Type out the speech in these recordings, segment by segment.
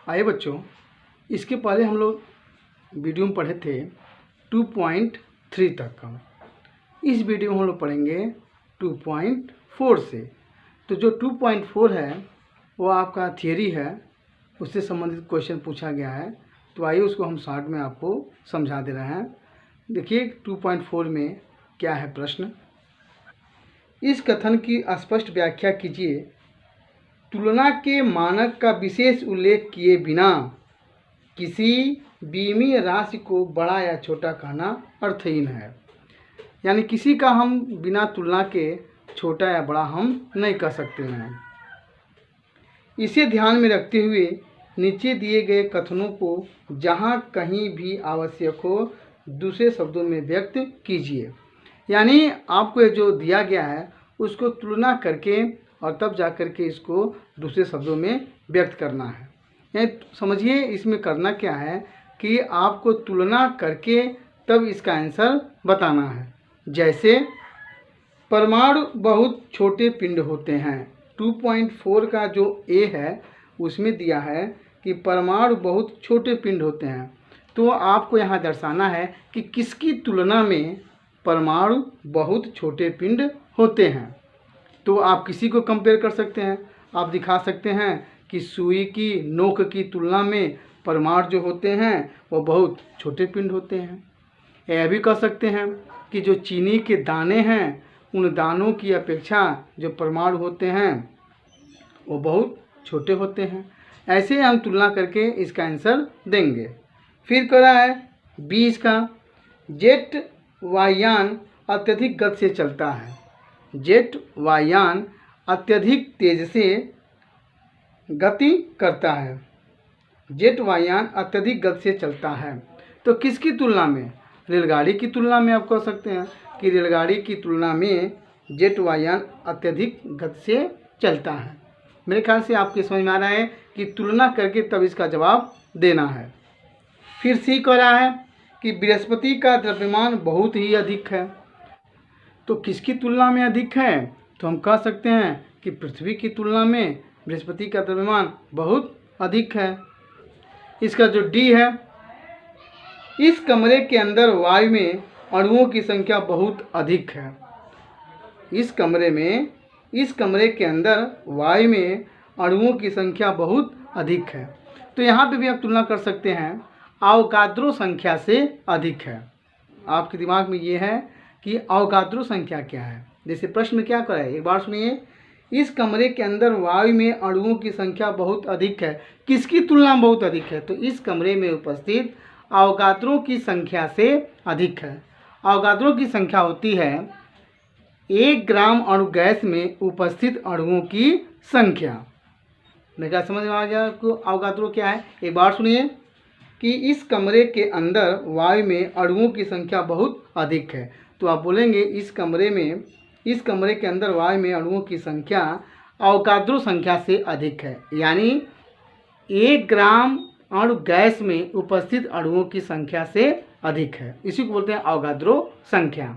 आइए बच्चों, इसके पहले हम लोग वीडियो में पढ़े थे 2.3 तक का। इस वीडियो में हम लोग पढ़ेंगे 2.4 से। तो जो 2.4 है वो आपका थियरी है, उससे संबंधित क्वेश्चन पूछा गया है। तो आइए उसको हम शॉर्ट में आपको समझा दे रहे हैं। देखिए 2.4 में क्या है प्रश्न। इस कथन की स्पष्ट व्याख्या कीजिए। तुलना के मानक का विशेष उल्लेख किए बिना किसी बीमीय राशि को बड़ा या छोटा कहना अर्थहीन है। यानी किसी का हम बिना तुलना के छोटा या बड़ा हम नहीं कह सकते हैं। इसे ध्यान में रखते हुए नीचे दिए गए कथनों को जहाँ कहीं भी आवश्यक हो दूसरे शब्दों में व्यक्त कीजिए। यानी आपको ये जो दिया गया है उसको तुलना करके और तब जा कर के इसको दूसरे शब्दों में व्यक्त करना है। यानी समझिए इसमें करना क्या है कि आपको तुलना करके तब इसका आंसर बताना है। जैसे परमाणु बहुत छोटे पिंड होते हैं। 2.4 का जो ए है उसमें दिया है कि परमाणु बहुत छोटे पिंड होते हैं। तो आपको यहाँ दर्शाना है कि किसकी तुलना में परमाणु बहुत छोटे पिंड होते हैं। तो आप किसी को कंपेयर कर सकते हैं। आप दिखा सकते हैं कि सुई की नोक की तुलना में परमाणु जो होते हैं वो बहुत छोटे पिंड होते हैं। यह भी कह सकते हैं कि जो चीनी के दाने हैं उन दानों की अपेक्षा जो परमाणु होते हैं वो बहुत छोटे होते हैं। ऐसे हम तुलना करके इसका आंसर देंगे। फिर कह रहा है 20 का, जेट वायुयान अत्यधिक गति से चलता है। जेट वायुयान अत्यधिक तेज से गति करता है। जेट वायुयान अत्यधिक गति से चलता है। तो किसकी तुलना में? रेलगाड़ी की तुलना में आप कह सकते हैं कि रेलगाड़ी की तुलना में जेट वायुयान अत्यधिक गति से चलता है। मेरे ख्याल से आपके समझ में आ रहा है कि तुलना करके तब इसका जवाब देना है। फिर सी कह रहा है कि बृहस्पति का द्रव्यमान बहुत ही अधिक है। तो किसकी तुलना में अधिक है? तो हम कह सकते हैं कि पृथ्वी की तुलना में बृहस्पति का द्रव्यमान बहुत अधिक है। इसका जो डी है, इस कमरे के अंदर वायु में अणुओं की संख्या बहुत अधिक है। इस कमरे के अंदर वायु में अणुओं की संख्या बहुत अधिक है। तो यहाँ पे भी आप तुलना कर सकते हैं अवोगाद्रो संख्या से अधिक है। आपके दिमाग में ये है कि अवोगाद्रो संख्या क्या है। जैसे प्रश्न में क्या करा है, एक बार सुनिए। इस कमरे के अंदर वायु में अणुओं की संख्या बहुत अधिक है। किसकी तुलना में बहुत अधिक है? तो इस कमरे में उपस्थित अवोगाद्रो की संख्या से अधिक है। अवोगाद्रो की संख्या होती है 1 ग्राम अणु गैस में उपस्थित अणुओं की संख्या। मेरे क्या समझ में आ गया आपको अवोगाद्रो क्या है? एक बार सुनिए कि इस कमरे के अंदर वायु में अणुओं की संख्या बहुत अधिक है। तो आप बोलेंगे इस कमरे के अंदर वायु में अणुओं की संख्या अवोगाद्रो संख्या से अधिक है। यानी 1 ग्राम अणु गैस में उपस्थित अणुओं की संख्या से अधिक है। इसी को बोलते हैं अवोगाद्रो संख्या।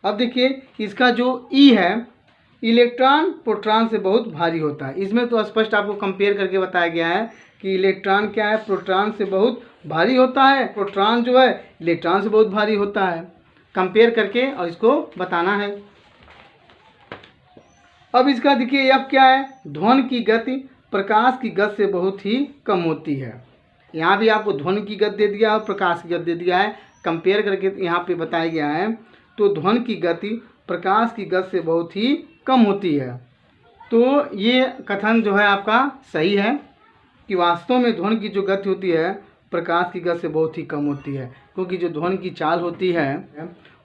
अब देखिए इसका जो ई है, इलेक्ट्रॉन प्रोटॉन से बहुत भारी होता है। इसमें तो स्पष्ट आपको कंपेयर करके बताया गया है कि इलेक्ट्रॉन क्या है, प्रोटॉन से बहुत भारी होता है। प्रोटॉन जो है इलेक्ट्रॉन से बहुत भारी होता है। कंपेयर करके और इसको बताना है। अब इसका देखिए अब क्या है, ध्वनि की गति प्रकाश की गति से बहुत ही कम होती है। यहाँ भी आपको ध्वनि की गति दे दिया और प्रकाश की गति दे दिया है। कंपेयर करके यहाँ पे बताया गया है। तो ध्वनि की गति प्रकाश की गति से बहुत ही कम होती है। तो ये कथन जो है आपका सही है कि वास्तव में ध्वनि की जो गति होती है प्रकाश की गति से बहुत ही कम होती है। क्योंकि जो ध्वनि की चाल होती है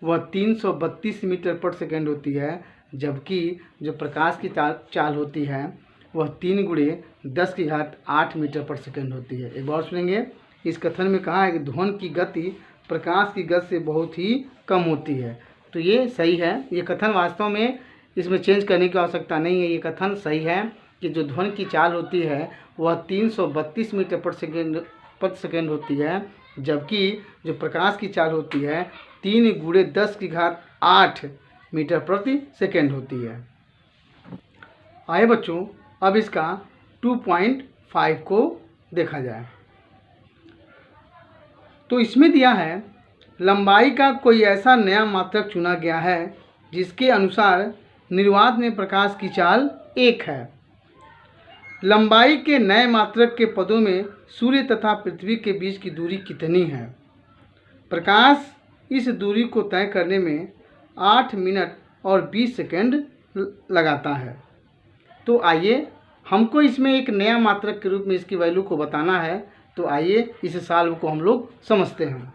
वह 332 मीटर पर सेकेंड होती है, जबकि जो प्रकाश की चाल होती है वह 3 × 10⁸ मीटर पर सेकेंड होती है। एक बार सुनेंगे। इस कथन में कहा है कि ध्वनि की गति प्रकाश की गति से बहुत ही कम होती है। तो ये सही है। ये कथन वास्तव में इसमें चेंज करने की आवश्यकता नहीं है। ये कथन सही है कि जो ध्वनि की चाल होती है वह 332 मीटर पर सेकेंड होती है, जबकि जो प्रकाश की चाल होती है 3 × 10⁸ मीटर प्रति सेकेंड होती है। आइए बच्चों अब इसका 2.5 को देखा जाए। तो इसमें दिया है लंबाई का कोई ऐसा नया मात्रक चुना गया है जिसके अनुसार निर्वात में प्रकाश की चाल 1 है। लंबाई के नए मात्रक के पदों में सूर्य तथा पृथ्वी के बीच की दूरी कितनी है? प्रकाश इस दूरी को तय करने में 8 मिनट और 20 सेकंड लगाता है। तो आइए हमको इसमें एक नया मात्रक के रूप में इसकी वैल्यू को बताना है। तो आइए इस सॉल्व को हम लोग समझते हैं।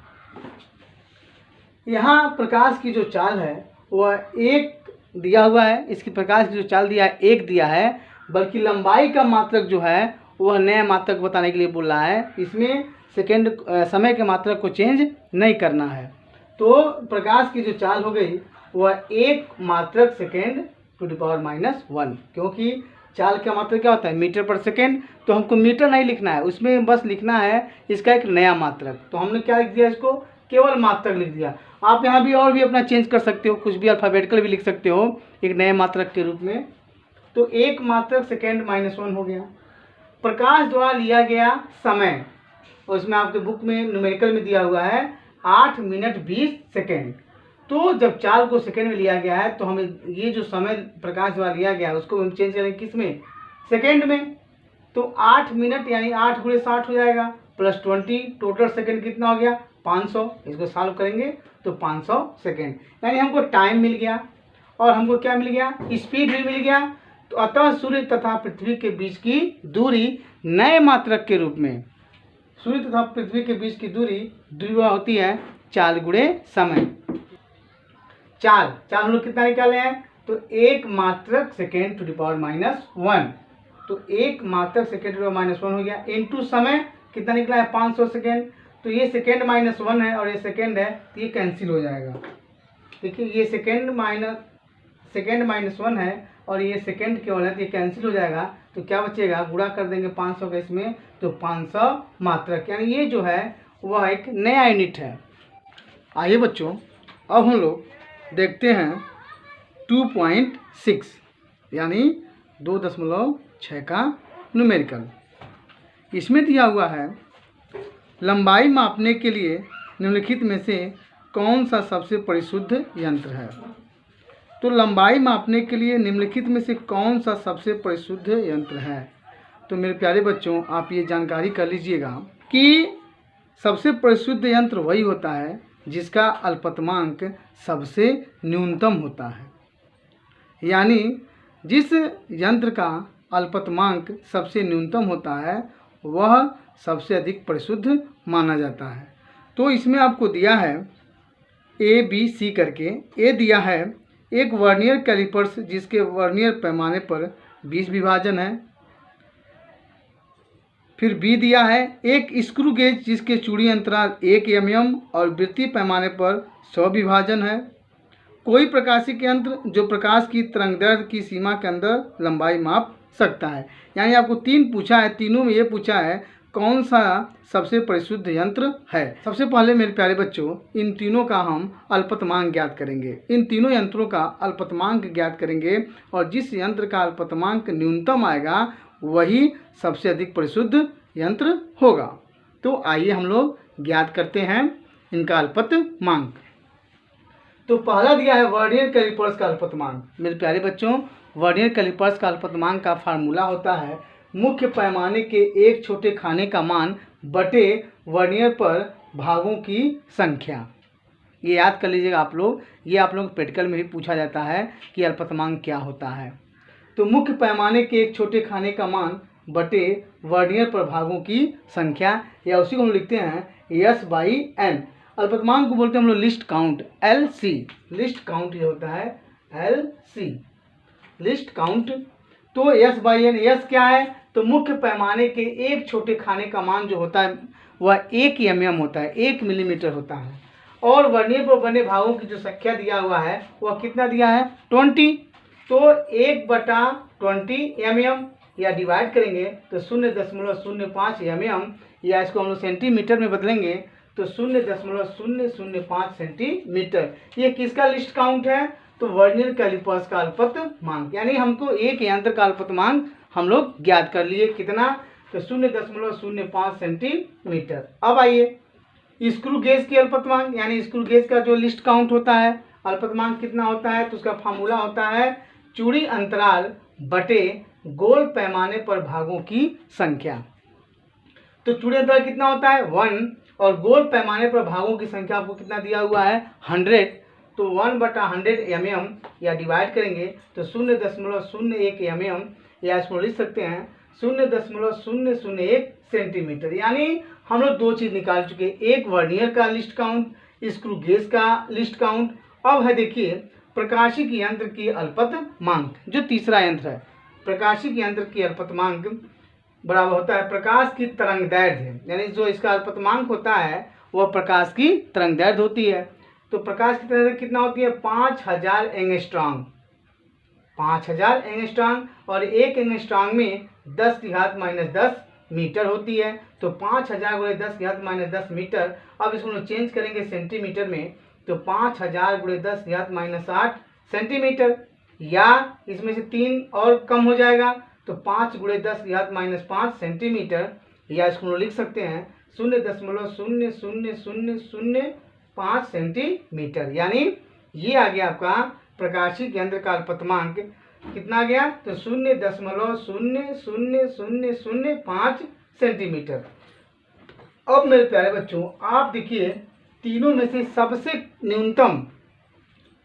यहाँ प्रकाश की जो चाल है वह 1 दिया हुआ है। इसकी प्रकाश की जो चाल दिया है 1 दिया है, बल्कि लंबाई का मात्रक जो है वह नया मात्रक बताने के लिए बोल रहा है। इसमें सेकेंड समय के मात्रक को चेंज नहीं करना है। तो प्रकाश की जो चाल हो गई वह 1 मात्रक सेकेंड टू द पावर -1, क्योंकि चाल का मात्रक क्या होता है? मीटर पर सेकेंड। तो हमको मीटर नहीं लिखना है, उसमें बस लिखना है इसका एक नया मात्रक। तो हमने क्या लिख दिया? इसको केवल मात्रक लिख दिया। आप यहाँ भी और भी अपना चेंज कर सकते हो, कुछ भी अल्फ़ाबेटिकल भी लिख सकते हो एक नए मात्रक के रूप में। तो 1 मात्रक सेकेंड -1 हो गया। प्रकाश द्वारा लिया गया समय, और इसमें आपके बुक में न्यूमेरिकल में दिया हुआ है 8 मिनट 20 सेकेंड। तो जब चाल को सेकेंड में लिया गया है तो हमें ये जो समय प्रकाश द्वारा लिया गया है उसको हम चेंज करेंगे किस में? सेकेंड में। तो 8 मिनट यानी 8 × 60 हो जाएगा, प्लस 20, टोटल सेकेंड कितना हो गया? 500। इसको सॉल्व करेंगे तो 500 सेकेंड, यानी हमको टाइम मिल गया और हमको क्या मिल गया? स्पीड भी मिल गया। तो अतः सूर्य तथा पृथ्वी के बीच की दूरी नए मात्रक के रूप में, सूर्य तथा पृथ्वी के बीच की दूरी होती है चाल गुणे समय। चाल हम लोग कितना निकाले हैं? तो 1 मात्रक सेकेंड टू द पावर -1। तो 1 मात्रक सेकेंड टू द पावर -1 हो गया, इनटू समय कितना निकला है? 500 सेकेंड। तो ये सेकेंड -1 है और ये सेकेंड है, तो ये कैंसिल हो जाएगा। देखिए ये सेकेंड -1 है और ये सेकेंड केवल है, तो ये कैंसिल हो जाएगा। तो क्या बचेगा? गुणा कर देंगे 500 का इसमें, तो 500 मात्रक, यानी ये जो है वह एक नया यूनिट है। आइए बच्चों अब हम लोग देखते हैं 2.6 यानी 2.6 का न्यूमेरिकल। इसमें दिया हुआ है लंबाई मापने के लिए निम्नलिखित में से कौन सा सबसे परिशुद्ध यंत्र है? तो लंबाई मापने के लिए निम्नलिखित में से कौन सा सबसे परिशुद्ध यंत्र है? तो मेरे प्यारे बच्चों आप ये जानकारी कर लीजिएगा कि सबसे परिशुद्ध यंत्र वही होता है जिसका अल्पतमांक सबसे न्यूनतम होता है, यानी जिस यंत्र का अल्पतमांक सबसे न्यूनतम होता है वह सबसे अधिक परिशुद्ध माना जाता है। तो इसमें आपको दिया है ABC करके। ए दिया है एक वर्नियर कैलिपर्स जिसके वर्नियर पैमाने पर 20 विभाजन है। फिर बी दिया है एक स्क्रू गेज जिसके चूड़ी अंतराल 1 mm और वृत्तीय पैमाने पर 100 विभाजन है। कोई प्रकाशिक यंत्र जो प्रकाश की तरंगदैर्घ्य की सीमा के अंदर लंबाई माप सकता है। यानी आपको 3 पूछा है, तीनों में ये पूछा है कौन सा सबसे परिशुद्ध यंत्र है। सबसे पहले मेरे प्यारे बच्चों इन तीनों का हम अल्पतमांक ज्ञात करेंगे। इन तीनों यंत्रों का अल्पतमांक ज्ञात करेंगे और जिस यंत्र का अल्पतमांक न्यूनतम आएगा वही सबसे अधिक परिशुद्ध यंत्र होगा। तो आइए हम लोग ज्ञात करते हैं इनका अल्पतमांक। तो पहला दिया है वर्नियर कैलिपर्स का अल्पतमांक। मेरे प्यारे बच्चों वर्नियर कैलिपर्स का अल्पतमांक का फार्मूला होता है मुख्य पैमाने के एक छोटे खाने का मान बटे वर्नियर पर भागों की संख्या। ये याद कर लीजिएगा आप लोग, ये आप लोग प्रैक्टिकल में भी पूछा जाता है कि अल्पतमांक क्या होता है। तो मुख्य पैमाने के एक छोटे खाने का मान बटे वर्नियर पर भागों की संख्या, या उसी को हम लिखते हैं S/N। अल्पतमांक को बोलते हैं हम लोग list count, LC। List count ये होता है LC, लिस्ट काउंट। तो S/N, S क्या है? तो मुख्य पैमाने के एक छोटे खाने का मान जो होता है वह 1 mm होता है, 1 मिलीमीटर होता है। और वर्नियर पर बने भागों की जो संख्या दिया हुआ है वह कितना दिया है? 20। तो 1/20 mm, या डिवाइड करेंगे तो 0.05 mm, या इसको हम लोग सेंटीमीटर में बदलेंगे तो 0.005 सेंटीमीटर। ये किसका लिस्ट काउंट है? तो वर्नियर कैलिपर्स का अल्पतमांक। यानी हमको एक यंत्र का अल्पतमांक हम लोग ज्ञात कर लिए। कितना? तो 0.05 सेंटीमीटर। अब आइए स्क्रू गेज की अल्पतमांक, यानी स्क्रू गेज का जो लिस्ट काउंट होता है, अल्पतमांक कितना होता है, तो उसका फार्मूला होता है चूड़ी अंतराल बटे गोल पैमाने पर भागों की संख्या। तो चूड़ी अंतराल कितना होता है 1, और गोल पैमाने पर भागों की संख्या आपको कितना दिया हुआ है 100। तो 1/100 mm या डिवाइड करेंगे तो 0.01 mm, या इसको लिख सकते हैं 0.001 सेंटीमीटर। यानी हम लोग दो चीज निकाल चुके, एक वर्नियर का लिस्ट काउंट, स्क्रू गेज का लिस्ट काउंट। अब है देखिए प्रकाशिक यंत्र की अल्पतमांक, जो तीसरा यंत्र है। प्रकाशिक यंत्र की अल्पतमांक बराबर होता है प्रकाश की तरंगदैर्ध्य, यानी जो इसका अल्पतमांक होता है वह प्रकाश की तरंगदैर्ध्य होती है। तो प्रकाश की तरंगदैर्ध्य कितना होती है 5000 एंगस्ट्रॉम, 5000 एंगस्ट्रॉम, और एक एंगस्ट्रॉम में 10⁻⁻10 मीटर होती है। तो 5000 × 10⁻⁻10 मीटर। अब इसको हम चेंज करेंगे सेंटीमीटर में, तो 5000 × 10⁻⁻8 सेंटीमीटर, या इसमें से 3 और कम हो जाएगा तो 5 × 10⁻⁻5 सेंटीमीटर, या इसको लिख सकते हैं 0.00005 सेंटीमीटर। यानी ये आ गया आपका प्रकाशिक यंत्र का अल्पतमांक कितना आ गया, तो 0.00005 सेंटीमीटर। अब मेरे प्यारे बच्चों आप देखिए तीनों में से सबसे न्यूनतम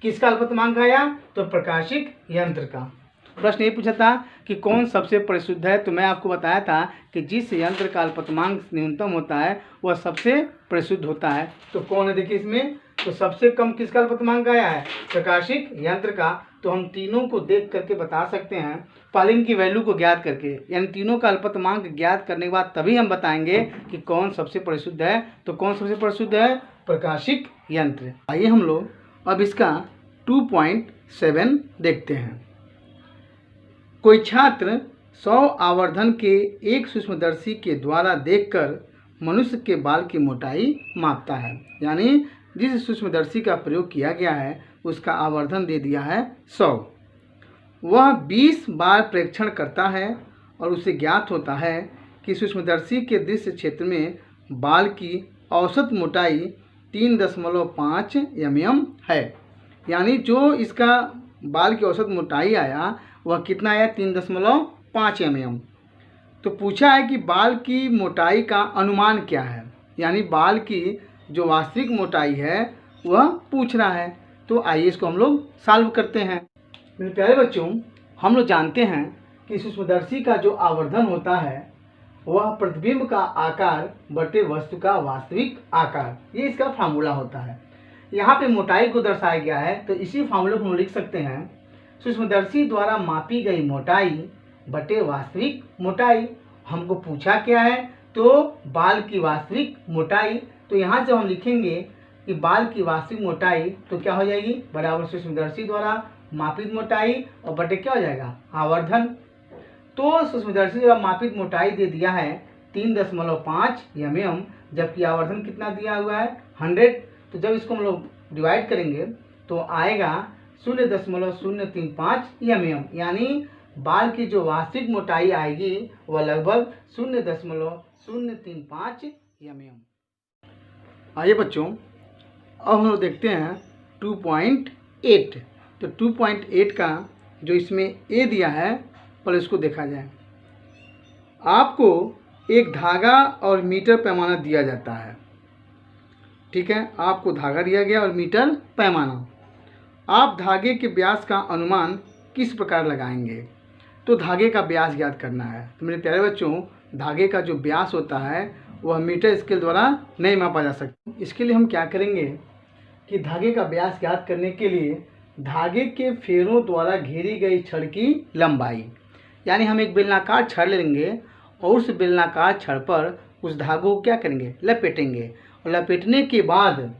किसका अल्पतमांक आया, तो प्रकाशिक यंत्र का। प्रश्न ये पूछा था कि कौन सबसे परिशुद्ध है, तो मैं आपको बताया था कि जिस यंत्र का अल्पतमांक न्यूनतम होता है वह सबसे परिशुद्ध होता है। तो कौन है देखिए इसमें, तो सबसे कम किसका अल्पतमांक आया है, प्रकाशिक यंत्र का। तो हम तीनों को देख करके बता सकते हैं, पहले इनकी वैल्यू को ज्ञात करके, यानी तीनों का अल्पतमांक ज्ञात करने के बाद तभी हम बताएंगे कि कौन सबसे परिशुद्ध है। तो कौन सबसे परिशुद्ध है, प्रकाशिक यंत्र। आइए हम लोग अब इसका 2.7 देखते हैं। कोई छात्र 100 आवर्धन के एक सूक्ष्मदर्शी के द्वारा देखकर मनुष्य के बाल की मोटाई मापता है, यानी जिस सूक्ष्मदर्शी का प्रयोग किया गया है उसका आवर्धन दे दिया है 100। वह 20 बार प्रेक्षण करता है और उसे ज्ञात होता है कि सूक्ष्मदर्शी के दृश्य क्षेत्र में बाल की औसत मोटाई 3.5 mm है। यानी जो इसका बाल की औसत मोटाई आया वह कितना आया 3.5 mm। तो पूछा है कि बाल की मोटाई का अनुमान क्या है, यानी बाल की जो वास्तविक मोटाई है वह पूछ रहा है। तो आइए इसको हम लोग सॉल्व करते हैं। मेरे प्यारे बच्चों हम लोग जानते हैं कि सूक्ष्मदर्शी का जो आवर्धन होता है वह प्रतिबिंब का आकार बटे वस्तु का वास्तविक आकार, ये इसका फार्मूला होता है। यहाँ पे मोटाई को दर्शाया गया है तो इसी फार्मूले को हम लिख सकते हैं सूक्ष्मदर्शी द्वारा मापी गई मोटाई बटे वास्तविक मोटाई। हमको पूछा क्या है, तो बाल की वास्तविक मोटाई। तो यहाँ से हम लिखेंगे कि बाल की वास्तविक मोटाई तो क्या हो जाएगी, बराबर सूक्ष्मदर्शी द्वारा मापित मोटाई और बटे क्या हो जाएगा आवर्धन। तो सूक्ष्मदर्शी द्वारा मापित मोटाई दे दिया है 3.5 mm, जबकि आवर्धन कितना दिया हुआ है 100। तो जब इसको हम लोग डिवाइड करेंगे तो आएगा 0.035 mm, यानी बाल की जो वास्तविक मोटाई आएगी वह लगभग 0.035 mm। आइए बच्चों अब हम लोग देखते हैं 2.8। तो 2.8 का जो इसमें ए दिया है पहले इसको देखा जाए। आपको एक धागा और मीटर पैमाना दिया जाता है, ठीक है, आपको धागा दिया गया और मीटर पैमाना। आप धागे के व्यास का अनुमान किस प्रकार लगाएंगे, तो धागे का व्यास ज्ञात करना है। तो मेरे प्यारे बच्चों धागे का जो व्यास होता है वह मीटर स्केल द्वारा नहीं मापा जा सकता। इसके लिए हम क्या करेंगे कि धागे का व्यास ज्ञात करने के लिए धागे के फेरों द्वारा घेरी गई छड़ की लंबाई, यानी हम एक बेलनाकार छड़ लेंगे और उस बेलनाकार छड़ पर उस धागों को क्या करेंगे लपेटेंगे, और लपेटने के बाद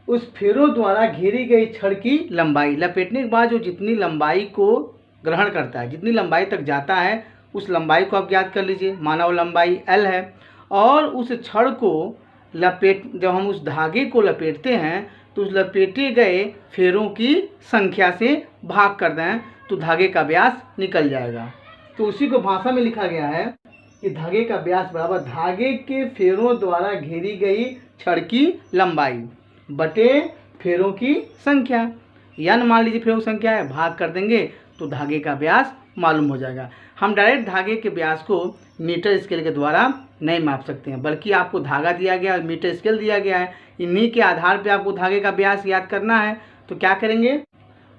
उस फेरों द्वारा घेरी गई छड़ की लंबाई, लपेटने के बाद जो जितनी लंबाई को ग्रहण करता है, जितनी लंबाई तक जाता है उस लंबाई को आप ज्ञात कर लीजिए। माना वो लंबाई L है, और उस छड़ को जब हम उस धागे को लपेटते हैं तो उस लपेटे गए फेरों की संख्या से भाग कर दें तो धागे का व्यास निकल जाएगा। तो उसी को भाषा में लिखा गया है कि धागे का व्यास बराबर धागे के फेरों द्वारा घेरी गई छड़ की लंबाई बटे फेरों की संख्या। n मान लीजिए फेरों की संख्या है, भाग कर देंगे तो धागे का व्यास मालूम हो जाएगा। हम डायरेक्ट धागे के व्यास को मीटर स्केल के द्वारा नहीं माप सकते हैं, बल्कि आपको धागा दिया गया है, मीटर स्केल दिया गया है, इन्हीं के आधार पे आपको धागे का व्यास याद करना है। तो क्या करेंगे,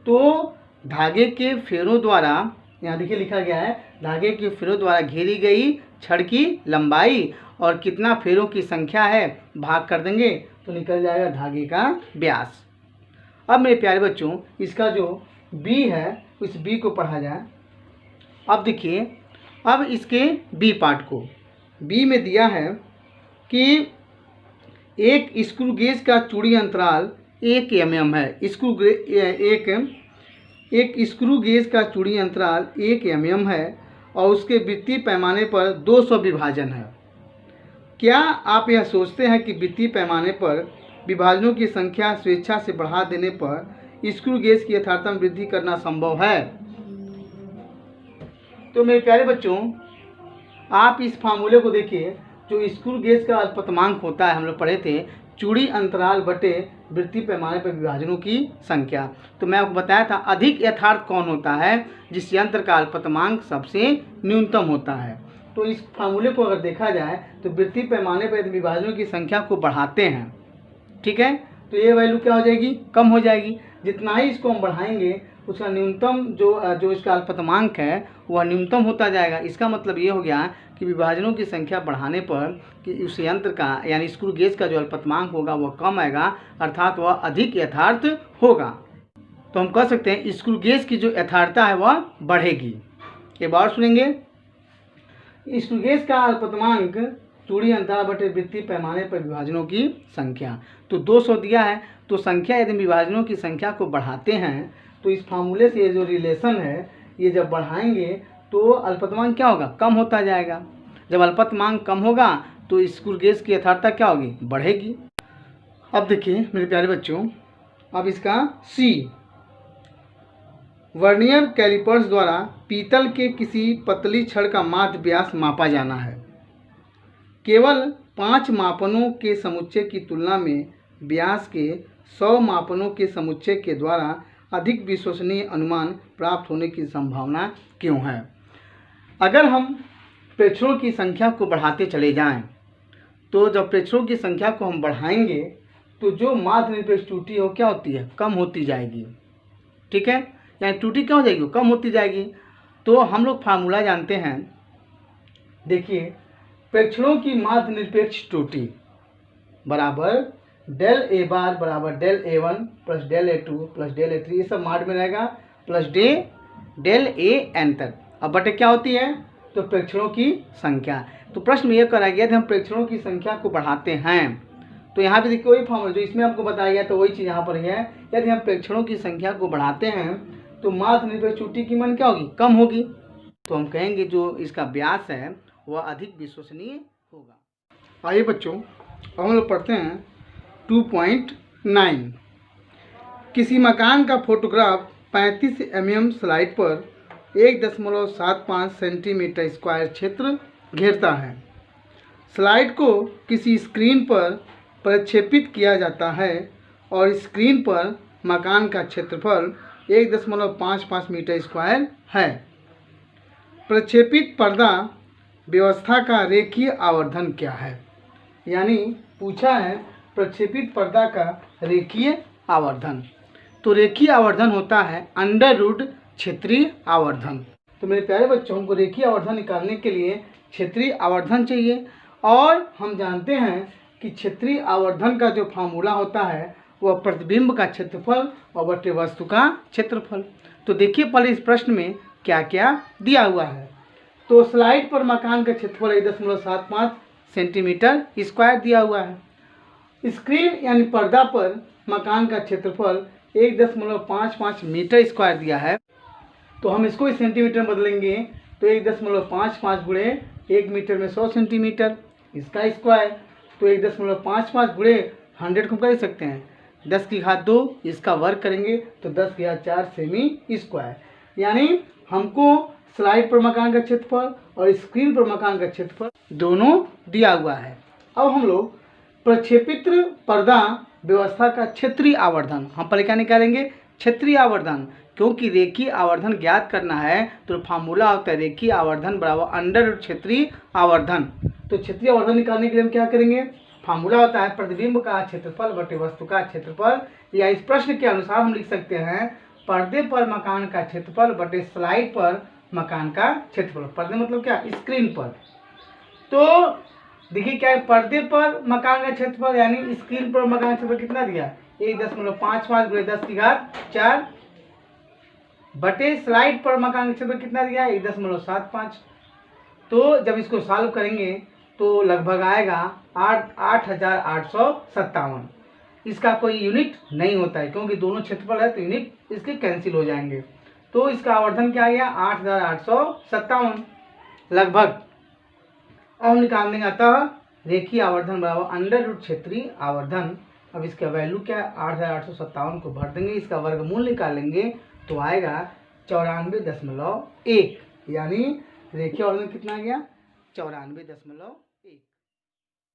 तो धागे के फेरों द्वारा, यहाँ देखिए लिखा गया है, धागे के फेरों द्वारा घेरी गई छड़ की लंबाई और कितना फेरों की संख्या है, भाग कर देंगे तो निकल जाएगा धागे का व्यास। अब मेरे प्यारे बच्चों, इसका जो बी है उस बी को पढ़ा जाए। अब देखिए, अब इसके बी पार्ट को, बी में दिया है कि एक स्क्रू गेज का चूड़ी अंतराल 1 mm है। एक स्क्रू गेज का चूड़ी अंतराल 1 mm है और उसके वृत्तीय पैमाने पर 200 विभाजन है। क्या आप यह सोचते हैं कि वृत्तीय पैमाने पर विभाजनों की संख्या स्वेच्छा से बढ़ा देने पर स्क्रू गेज की यथार्थता में वृद्धि करना संभव है? तो मेरे प्यारे बच्चों, आप इस फार्मूले को देखिए, जो स्क्रू गेज का अल्पतमांक होता है, हम लोग पढ़े थे, चूड़ी अंतराल बटे वृत्तीय पैमाने पर विभाजनों की संख्या। तो मैं आपको बताया था अधिक यथार्थ कौन होता है, जिस यंत्र का अल्पतमांक सबसे न्यूनतम होता है। तो इस फार्मूले को अगर देखा जाए तो वृत्तीय पैमाने पर विभाजनों की संख्या को बढ़ाते हैं, ठीक है, तो ये वैल्यू क्या हो जाएगी, कम हो जाएगी। जितना ही इसको हम बढ़ाएंगे उसका न्यूनतम जो इसका अल्पतमांक है वह न्यूनतम होता जाएगा। इसका मतलब ये हो गया कि विभाजनों की संख्या बढ़ाने पर कि उस यंत्र का यानी स्क्रू गेज का जो अल्पतमांक होगा वह कम आएगा, अर्थात वह अधिक यथार्थ होगा। तो हम कह सकते हैं स्क्रू गेज की जो यथार्थता है वह बढ़ेगी। एक बार सुनेंगे, स्क्रू गेज का अल्पतमांक चूड़ी अंतराल बटे वृत्तीय पैमाने पर विभाजनों की संख्या, तो 200 दिया है। तो संख्या यदि विभाजनों की संख्या को बढ़ाते हैं तो इस फार्मूले से ये जो रिलेशन है, ये जब बढ़ाएंगे तो अल्पतमांक क्या होगा, कम होता जाएगा। जब अल्पतमांक कम होगा तो स्क्रू गेज की यथार्थता क्या होगी, बढ़ेगी। अब देखिए मेरे प्यारे बच्चों, अब इसका सी, वर्नियर कैलिपर्स द्वारा पीतल के किसी पतली छड़ का माध्य व्यास मापा जाना है। केवल 5 मापनों के समुच्चय की तुलना में व्यास के 100 मापनों के समुच्चय के द्वारा अधिक विश्वसनीय अनुमान प्राप्त होने की संभावना क्यों है? अगर हम प्रेक्षणों की संख्या को बढ़ाते चले जाएं, तो जब प्रेक्षणों की संख्या को हम बढ़ाएंगे तो जो माध्य निरपेक्ष त्रुटि हो क्या होती है, कम होती जाएगी, ठीक है, यानी त्रुटि क्या हो जाएगी, कम होती जाएगी। तो हम लोग फार्मूला जानते हैं, देखिए, प्रेक्षणों की माध्य निरपेक्ष त्रुटि बराबर डेल ए बार बराबर del A1 plus del A2 plus del A3, ये सब माड में रहेगा, प्लस डेल AN तक। अब बटे क्या होती है, तो प्रेक्षणों की संख्या। तो प्रश्न में यह कराया गया था हम प्रेक्षणों की संख्या को बढ़ाते हैं, तो यहाँ पे देखिए वही फॉर्मूला जो इसमें आपको बताया गया, तो वही चीज़ यहाँ पर है। यदि हम प्रेक्षणों की संख्या को बढ़ाते हैं तो माध्य निरपेक्ष त्रुटि की मान क्या होगी, कम होगी। तो हम कहेंगे जो इसका व्यास है वह अधिक विश्वसनीय होगा। आइए बच्चों, अब हम लोग पढ़ते हैं 2.9। किसी मकान का फोटोग्राफ 35 mm स्लाइड पर 1.75 सेंटीमीटर स्क्वायर क्षेत्र घेरता है। स्लाइड को किसी स्क्रीन पर प्रक्षेपित किया जाता है और स्क्रीन पर मकान का क्षेत्रफल 1.55 मीटर स्क्वायर है। प्रक्षेपित पर्दा व्यवस्था का रेखीय आवर्धन क्या है? यानी पूछा है प्रक्षेपित पर्दा का रेखीय आवर्धन। तो रेखीय आवर्धन होता है अंडर रूट क्षेत्रीय आवर्धन। तो मेरे प्यारे बच्चों, हमको रेखीय आवर्धन निकालने के लिए क्षेत्रीय आवर्धन चाहिए, और हम जानते हैं कि क्षेत्रीय आवर्धन का जो फार्मूला होता है वह प्रतिबिंब का क्षेत्रफल और बटे वस्तु का क्षेत्रफल। तो देखिए पहले इस प्रश्न में क्या क्या दिया हुआ है। तो स्लाइड पर मकान का क्षेत्रफल 1.75 सेंटीमीटर स्क्वायर दिया हुआ है। स्क्रीन यानी पर्दा पर मकान का क्षेत्रफल 1.55 मीटर स्क्वायर दिया है। तो हम इसको इस सेंटीमीटर में बदलेंगे, तो 1.55 गुणे 1 मीटर में 100 सेंटीमीटर, इसका स्क्वायर। तो 1.55 गुणे 100 को कर सकते हैं, 10 की घात 2, इसका वर्ग करेंगे तो 10 की घात 4 सेमी स्क्वायर। यानी हमको स्लाइड पर मकान का क्षेत्रफल और स्क्रीन पर मकान का क्षेत्रफल दोनों दिया हुआ है। अब हम लोग प्रक्षेपित पर्दा व्यवस्था का क्षेत्रीय आवर्धन हम पहले क्या निकालेंगे, क्षेत्रीय आवर्धन, क्योंकि रेखीय आवर्धन ज्ञात करना है तो फार्मूला होता है रेखीय आवर्धन बराबर अंडर क्षेत्रीय आवर्धन। तो क्षेत्रीय आवर्धन निकालने के लिए हम क्या करेंगे, फार्मूला होता है प्रतिबिंब का क्षेत्रफल बटे वस्तु का क्षेत्रफल, या इस प्रश्न के अनुसार हम लिख सकते हैं पर्दे पर मकान का क्षेत्रफल बटे स्लाइड पर मकान का क्षेत्रफल। पर्दे मतलब क्या, स्क्रीन पर। तो देखिए क्या है, पर्दे पर मकान का क्षेत्रफल यानी स्क्रीन पर मकान का क्षेत्रफल कितना दिया, 1.55 × 10⁴ बटे स्लाइड पर मकान का क्षेत्रफल कितना दिया, 1.75। तो जब इसको सॉल्व करेंगे तो लगभग आएगा 8,857। इसका कोई यूनिट नहीं होता है क्योंकि दोनों क्षेत्रफल है तो यूनिट इसके कैंसिल हो जाएंगे। तो इसका आवर्धन क्या आ गया, 8,857 लगभग। अब हम निकाल देंगे अतः रेखीय आवर्धन बराबर अंडर रूट क्षेत्रीय आवर्धन। अब इसका वैल्यू क्या है, 8,857 को भर देंगे, इसका वर्गमूल निकालेंगे तो आएगा 94.1, यानी रेखीय आवर्धन कितना आ गया, 94.1।